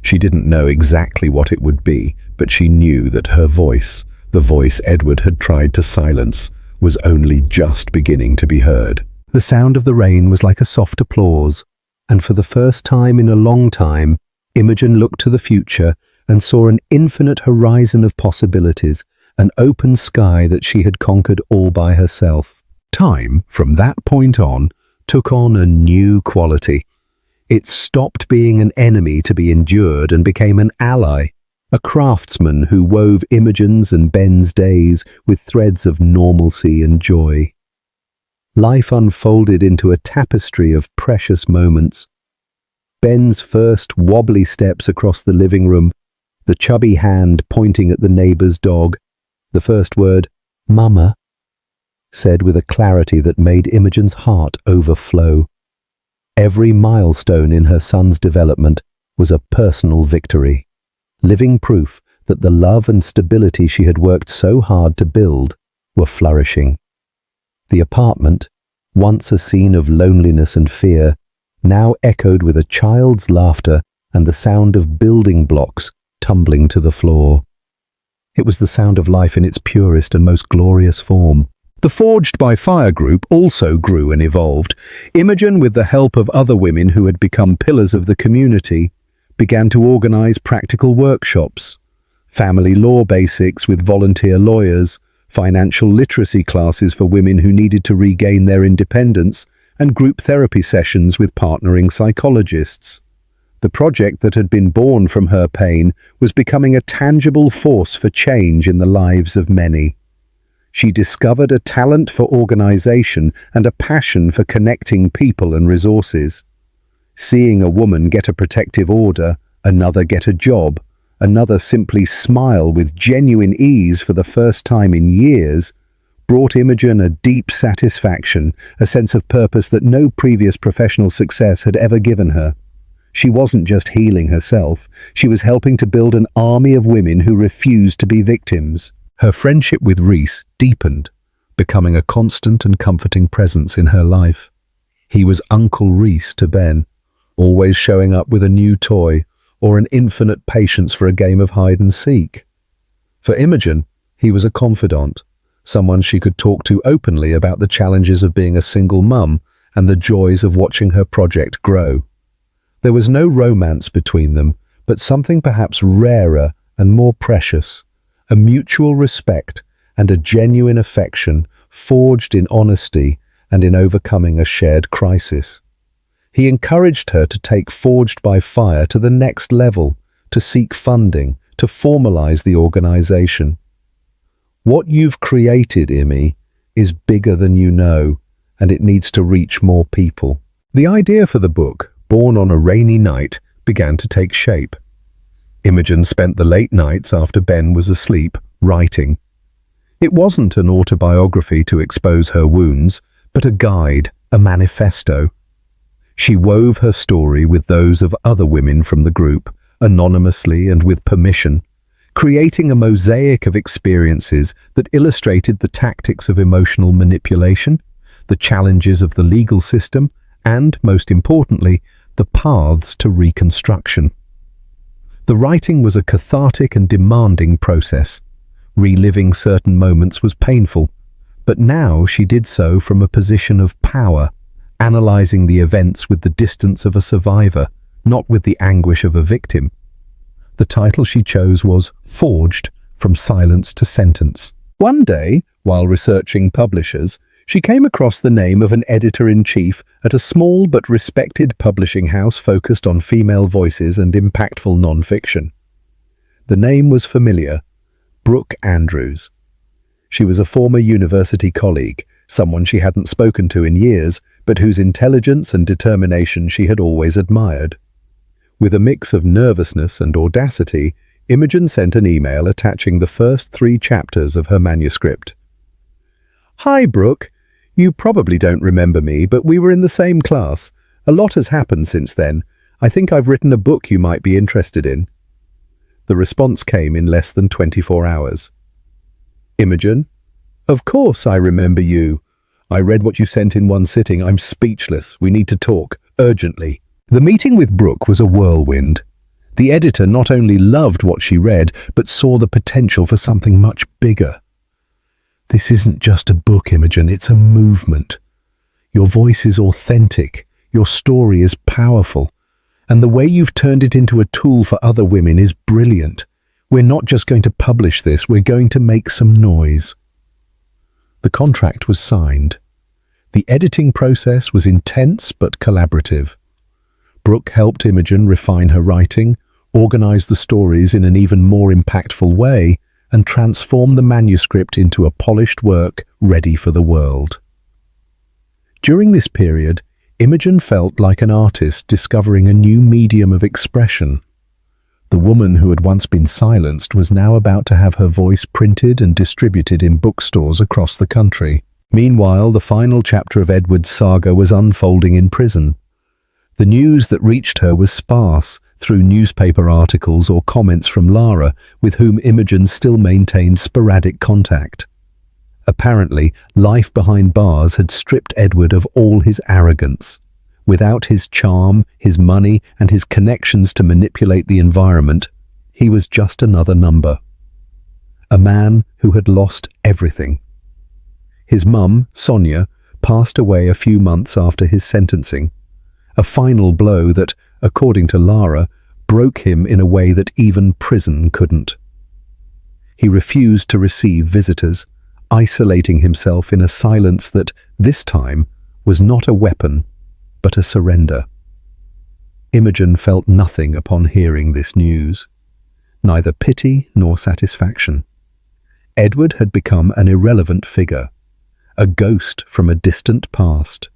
She didn't know exactly what it would be, but she knew that her voice, the voice Edward had tried to silence, was only just beginning to be heard. The sound of the rain was like a soft applause, and for the first time in a long time, Imogen looked to the future and saw an infinite horizon of possibilities, an open sky that she had conquered all by herself. Time, from that point on, took on a new quality. It stopped being an enemy to be endured and became an ally, a craftsman who wove Imogen's and Ben's days with threads of normalcy and joy. Life unfolded into a tapestry of precious moments. Ben's first wobbly steps across the living room, the chubby hand pointing at the neighbor's dog, the first word, "Mama," said with a clarity that made Imogen's heart overflow. Every milestone in her son's development was a personal victory, living proof that the love and stability she had worked so hard to build were flourishing. The apartment, once a scene of loneliness and fear, now echoed with a child's laughter and the sound of building blocks tumbling to the floor. It was the sound of life in its purest and most glorious form. The Forged by Fire group also grew and evolved. Imogen, with the help of other women who had become pillars of the community, began to organize practical workshops, family law basics with volunteer lawyers, financial literacy classes for women who needed to regain their independence, and group therapy sessions with partnering psychologists. The project that had been born from her pain was becoming a tangible force for change in the lives of many. She discovered a talent for organization and a passion for connecting people and resources. Seeing a woman get a protective order, another get a job, another simply smile with genuine ease for the first time in years, brought Imogen a deep satisfaction, a sense of purpose that no previous professional success had ever given her. She wasn't just healing herself, she was helping to build an army of women who refused to be victims. Her friendship with Reese deepened, becoming a constant and comforting presence in her life. He was Uncle Reese to Ben, always showing up with a new toy or an infinite patience for a game of hide and seek. For Imogen, he was a confidant, someone she could talk to openly about the challenges of being a single mum and the joys of watching her project grow. There was no romance between them, but something perhaps rarer and more precious, a mutual respect and a genuine affection forged in honesty and in overcoming a shared crisis. He encouraged her to take Forged by Fire to the next level, to seek funding, to formalize the organization. What you've created, Imi, is bigger than you know, and it needs to reach more people. The idea for the book, born on a rainy night, began to take shape. Imogen spent the late nights after Ben was asleep, writing. It wasn't an autobiography to expose her wounds, but a guide, a manifesto. She wove her story with those of other women from the group, anonymously and with permission, creating a mosaic of experiences that illustrated the tactics of emotional manipulation, the challenges of the legal system, and, most importantly, the paths to reconstruction. The writing was a cathartic and demanding process. Reliving certain moments was painful, but now she did so from a position of power, analyzing the events with the distance of a survivor, not with the anguish of a victim. The title she chose was Forged: From Silence to Sentence. One day, while researching publishers, she came across the name of an editor-in-chief at a small but respected publishing house focused on female voices and impactful non-fiction. The name was familiar: Brooke Andrews. She was a former university colleague, someone she hadn't spoken to in years, but whose intelligence and determination she had always admired. With a mix of nervousness and audacity, Imogen sent an email attaching the first 3 chapters of her manuscript. "Hi, Brooke. You probably don't remember me, but we were in the same class. A lot has happened since then. I think I've written a book you might be interested in." The response came in less than 24 hours. "Imogen? Of course I remember you. I read what you sent in one sitting. I'm speechless. We need to talk. Urgently." The meeting with Brooke was a whirlwind. The editor not only loved what she read, but saw the potential for something much bigger. "This isn't just a book, Imogen, it's a movement. Your voice is authentic, your story is powerful, and the way you've turned it into a tool for other women is brilliant. We're not just going to publish this, we're going to make some noise." The contract was signed. The editing process was intense but collaborative. Brooke helped Imogen refine her writing, organize the stories in an even more impactful way, and transform the manuscript into a polished work ready for the world. During this period, Imogen felt like an artist discovering a new medium of expression. The woman who had once been silenced was now about to have her voice printed and distributed in bookstores across the country. Meanwhile, the final chapter of Edward's saga was unfolding in prison. The news that reached her was sparse, through newspaper articles or comments from Lara, with whom Imogen still maintained sporadic contact. Apparently, life behind bars had stripped Edward of all his arrogance. Without his charm, his money, and his connections to manipulate the environment, he was just another number. A man who had lost everything. His mum, Sonia, passed away a few months after his sentencing. A final blow that, according to Lara, broke him in a way that even prison couldn't. He refused to receive visitors, isolating himself in a silence that, this time, was not a weapon, but a surrender. Imogen felt nothing upon hearing this news, neither pity nor satisfaction. Edward had become an irrelevant figure, a ghost from a distant past.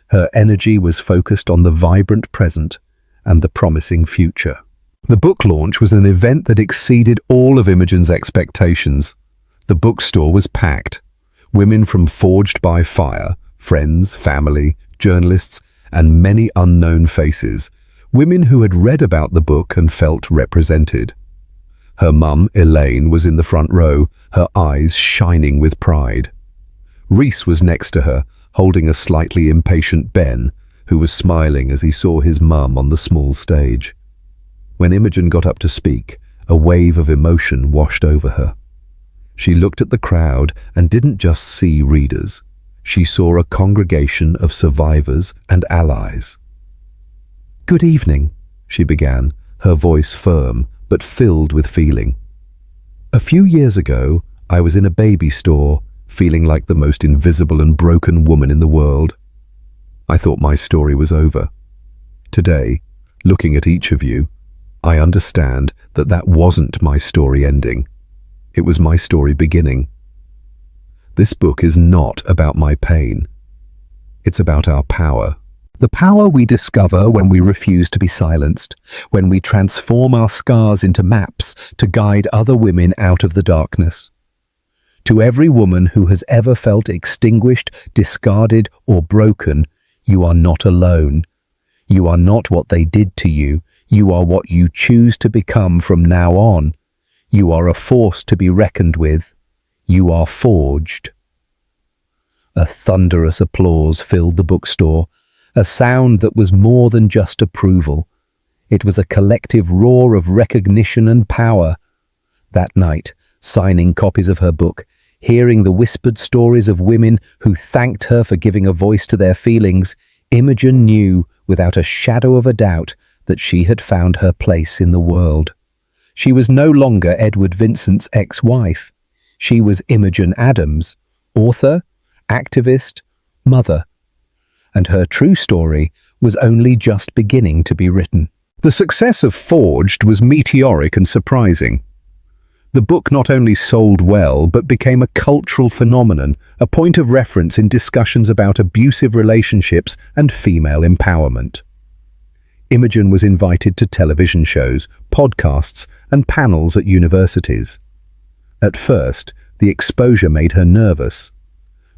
Her energy was focused on the vibrant present and the promising future. The book launch was an event that exceeded all of Imogen's expectations. The bookstore was packed. Women from Forged by Fire, friends, family, journalists, and many unknown faces. Women who had read about the book and felt represented. Her mum, Elaine, was in the front row, her eyes shining with pride. Reese was next to her, holding a slightly impatient Ben, who was smiling as he saw his mum on the small stage. When Imogen got up to speak, a wave of emotion washed over her. She looked at the crowd and didn't just see readers. She saw a congregation of survivors and allies. "Good evening," she began, her voice firm but filled with feeling. "A few years ago, I was in a baby store, feeling like the most invisible and broken woman in the world. I thought my story was over. Today, looking at each of you, I understand that that wasn't my story ending. It was my story beginning. This book is not about my pain. It's about our power. The power we discover when we refuse to be silenced, when we transform our scars into maps to guide other women out of the darkness. To every woman who has ever felt extinguished, discarded, or broken, you are not alone. You are not what they did to you. You are what you choose to become from now on. You are a force to be reckoned with. You are forged." A thunderous applause filled the bookstore, a sound that was more than just approval. It was a collective roar of recognition and power. That night, signing copies of her book, hearing the whispered stories of women who thanked her for giving a voice to their feelings, Imogen knew, without a shadow of a doubt, that she had found her place in the world. She was no longer Edward Vincent's ex-wife. She was Imogen Adams, author, activist, mother. And her true story was only just beginning to be written. The success of Forged was meteoric and surprising. The book not only sold well, but became a cultural phenomenon, a point of reference in discussions about abusive relationships and female empowerment. Imogen was invited to television shows, podcasts, and panels at universities. At first, the exposure made her nervous,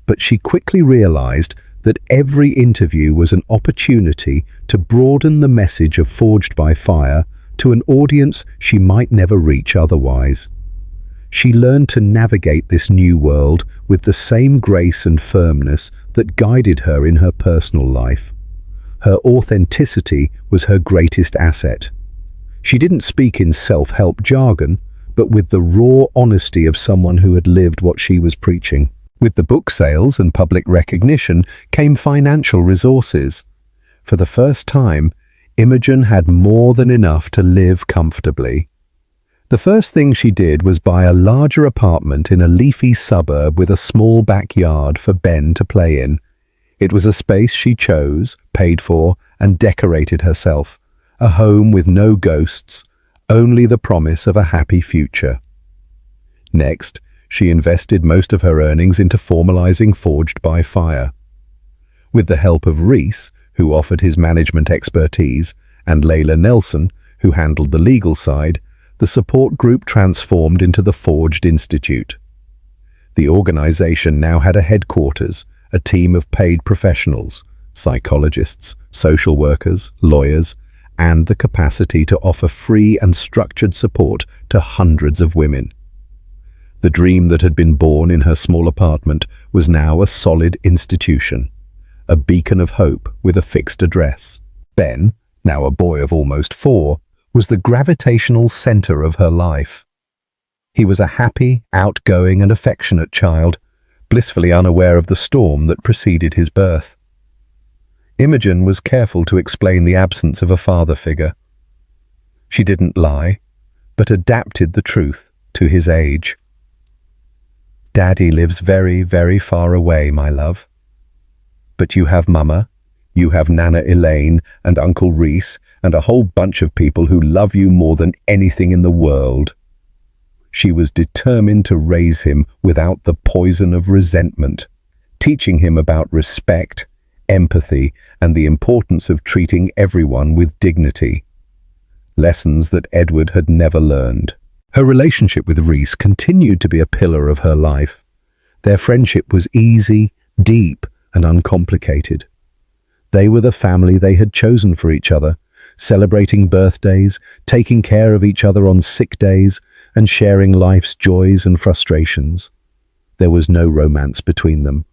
but she quickly realized that every interview was an opportunity to broaden the message of Forged by Fire to an audience she might never reach otherwise. She learned to navigate this new world with the same grace and firmness that guided her in her personal life. Her authenticity was her greatest asset. She didn't speak in self-help jargon, but with the raw honesty of someone who had lived what she was preaching. With the book sales and public recognition came financial resources. For the first time, Imogen had more than enough to live comfortably. The first thing she did was buy a larger apartment in a leafy suburb with a small backyard for Ben to play in. It was a space she chose, paid for, and decorated herself. A home with no ghosts, only the promise of a happy future. Next, she invested most of her earnings into formalizing Forged by Fire. With the help of Reese, who offered his management expertise, and Layla Nelson, who handled the legal side, the support group transformed into the Forged Institute. The organization now had a headquarters, a team of paid professionals, psychologists, social workers, lawyers, and the capacity to offer free and structured support to hundreds of women. The dream that had been born in her small apartment was now a solid institution, a beacon of hope with a fixed address. Ben, now a boy of almost 4, was the gravitational center of her life. He was a happy, outgoing and affectionate child, blissfully unaware of the storm that preceded his birth. Imogen was careful to explain the absence of a father figure. She didn't lie, but adapted the truth to his age. "Daddy lives very, very far away, my love. But you have Mama, you have Nana Elaine and Uncle Reese and a whole bunch of people who love you more than anything in the world." She was determined to raise him without the poison of resentment, teaching him about respect, empathy, and the importance of treating everyone with dignity. Lessons that Edward had never learned. Her relationship with Reese continued to be a pillar of her life. Their friendship was easy, deep, and uncomplicated. They were the family they had chosen for each other, celebrating birthdays, taking care of each other on sick days, and sharing life's joys and frustrations. There was no romance between them,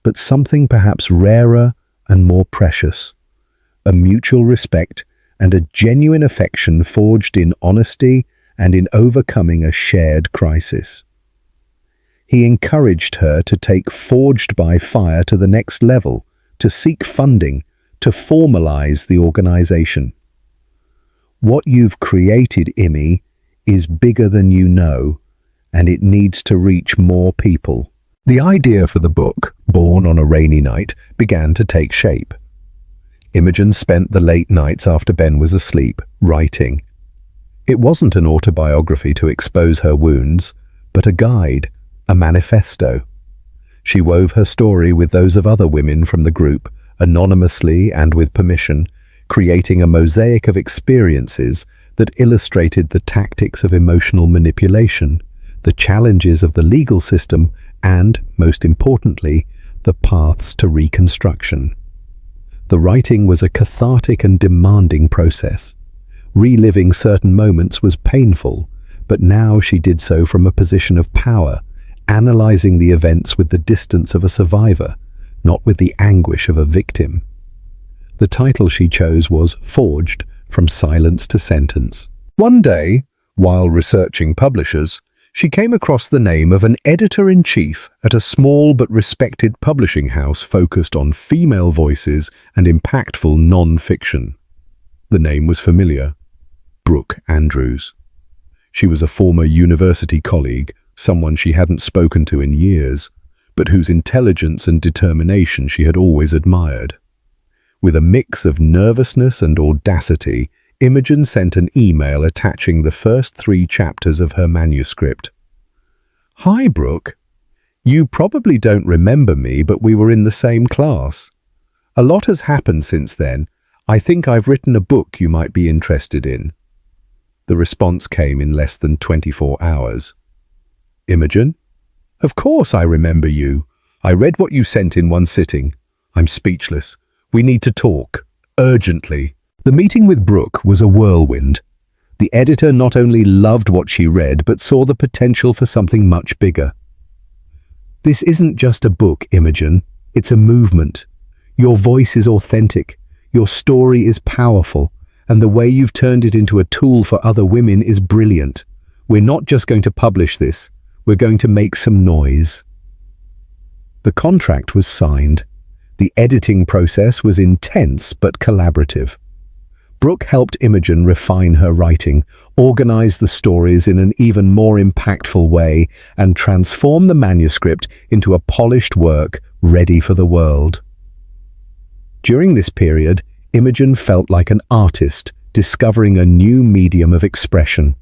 but something perhaps rarer and more precious, a mutual respect and a genuine affection forged in honesty and in overcoming a shared crisis. He encouraged her to take Forged by Fire to the next level, to seek funding, to formalize the organization. "What you've created, Imi, is bigger than you know, and it needs to reach more people." The idea for the book, born on a rainy night, began to take shape. Imogen spent the late nights after Ben was asleep, writing. It wasn't an autobiography to expose her wounds, but a guide, a manifesto. She wove her story with those of other women from the group, anonymously and with permission, creating a mosaic of experiences that illustrated the tactics of emotional manipulation, the challenges of the legal system, and, most importantly, the paths to reconstruction. The writing was a cathartic and demanding process. Reliving certain moments was painful, but now she did so from a position of power, analyzing the events with the distance of a survivor, not with the anguish of a victim. The title she chose was Forged from Silence to Sentence. One day, while researching publishers, she came across the name of an editor-in-chief at a small but respected publishing house focused on female voices and impactful non-fiction. The name was familiar. Brooke Andrews. She was a former university colleague, someone she hadn't spoken to in years, but whose intelligence and determination she had always admired. With a mix of nervousness and audacity, Imogen sent an email attaching the first 3 chapters of her manuscript. "Hi, Brooke. You probably don't remember me, but we were in the same class. A lot has happened since then. I think I've written a book you might be interested in." The response came in less than 24 hours. "Imogen? Of course I remember you. I read what you sent in one sitting. I'm speechless. We need to talk. Urgently." The meeting with Brooke was a whirlwind. The editor not only loved what she read, but saw the potential for something much bigger. "This isn't just a book, Imogen. It's a movement. Your voice is authentic. Your story is powerful. And the way you've turned it into a tool for other women is brilliant. We're not just going to publish this. We're going to make some noise." The contract was signed. The editing process was intense but collaborative. Brooke helped Imogen refine her writing, organize the stories in an even more impactful way, and transform the manuscript into a polished work ready for the world. During this period, Imogen felt like an artist discovering a new medium of expression.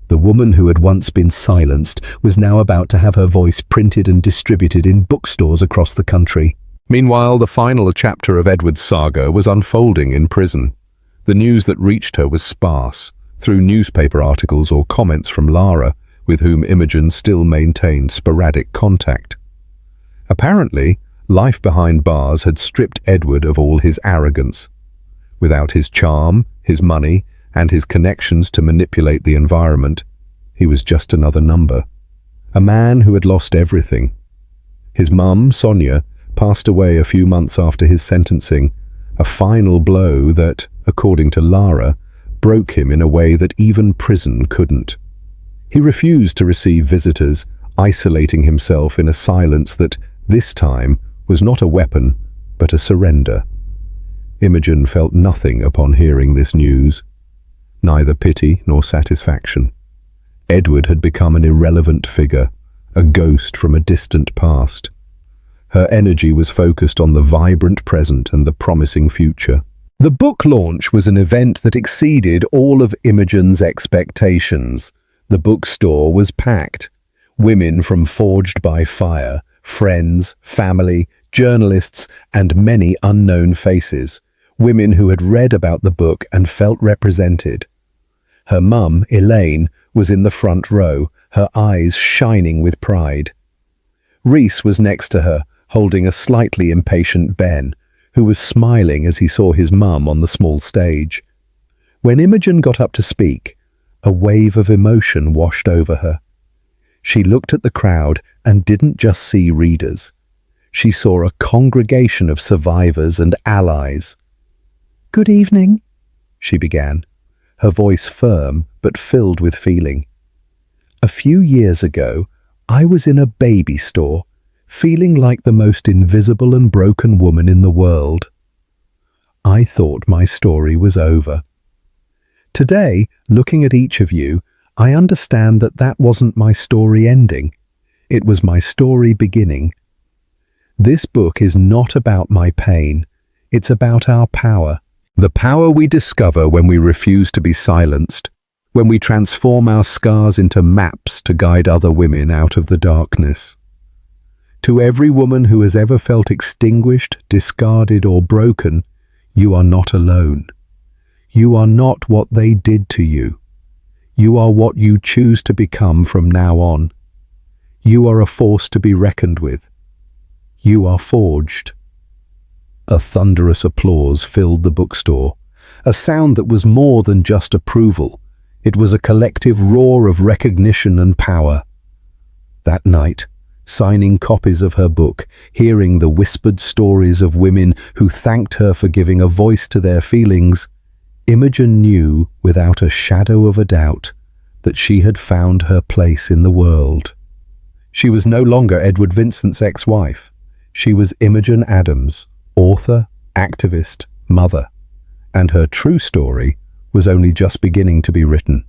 The woman who had once been silenced was now about to have her voice printed and distributed in bookstores across the country. Meanwhile, the final chapter of Edward's saga was unfolding in prison. The news that reached her was sparse, through newspaper articles or comments from Lara, with whom Imogen still maintained sporadic contact. Apparently, life behind bars had stripped Edward of all his arrogance. Without his charm, his money, and his connections to manipulate the environment, he was just another number. A man who had lost everything. His mum, Sonia, passed away a few months after his sentencing, a final blow that, according to Lara, broke him in a way that even prison couldn't. He refused to receive visitors, isolating himself in a silence that, this time, was not a weapon, but a surrender. Imogen felt nothing upon hearing this news. Neither pity nor satisfaction. Edward had become an irrelevant figure, a ghost from a distant past. Her energy was focused on the vibrant present and the promising future. The book launch was an event that exceeded all of Imogen's expectations. The bookstore was packed. Women from Forged by Fire, friends, family, journalists, and many unknown faces. Women who had read about the book and felt represented. Her mum, Elaine, was in the front row, her eyes shining with pride. Reese was next to her, holding a slightly impatient Ben, who was smiling as he saw his mum on the small stage. When Imogen got up to speak, a wave of emotion washed over her. She looked at the crowd and didn't just see readers. She saw a congregation of survivors and allies. "Good evening," she began, her voice firm but filled with feeling. "A few years ago, I was in a baby store, feeling like the most invisible and broken woman in the world. I thought my story was over. Today, looking at each of you, I understand that that wasn't my story ending. It was my story beginning. This book is not about my pain. It's about our power. The power we discover when we refuse to be silenced, when we transform our scars into maps to guide other women out of the darkness. To every woman who has ever felt extinguished, discarded, or broken, you are not alone. You are not what they did to you. You are what you choose to become from now on. You are a force to be reckoned with. You are forged." A thunderous applause filled the bookstore, a sound that was more than just approval. It was a collective roar of recognition and power. That night, signing copies of her book, hearing the whispered stories of women who thanked her for giving a voice to their feelings, Imogen knew without a shadow of a doubt that she had found her place in the world. She was no longer Edward Vincent's ex-wife. She was Imogen Adams, author, activist, mother, and her true story was only just beginning to be written.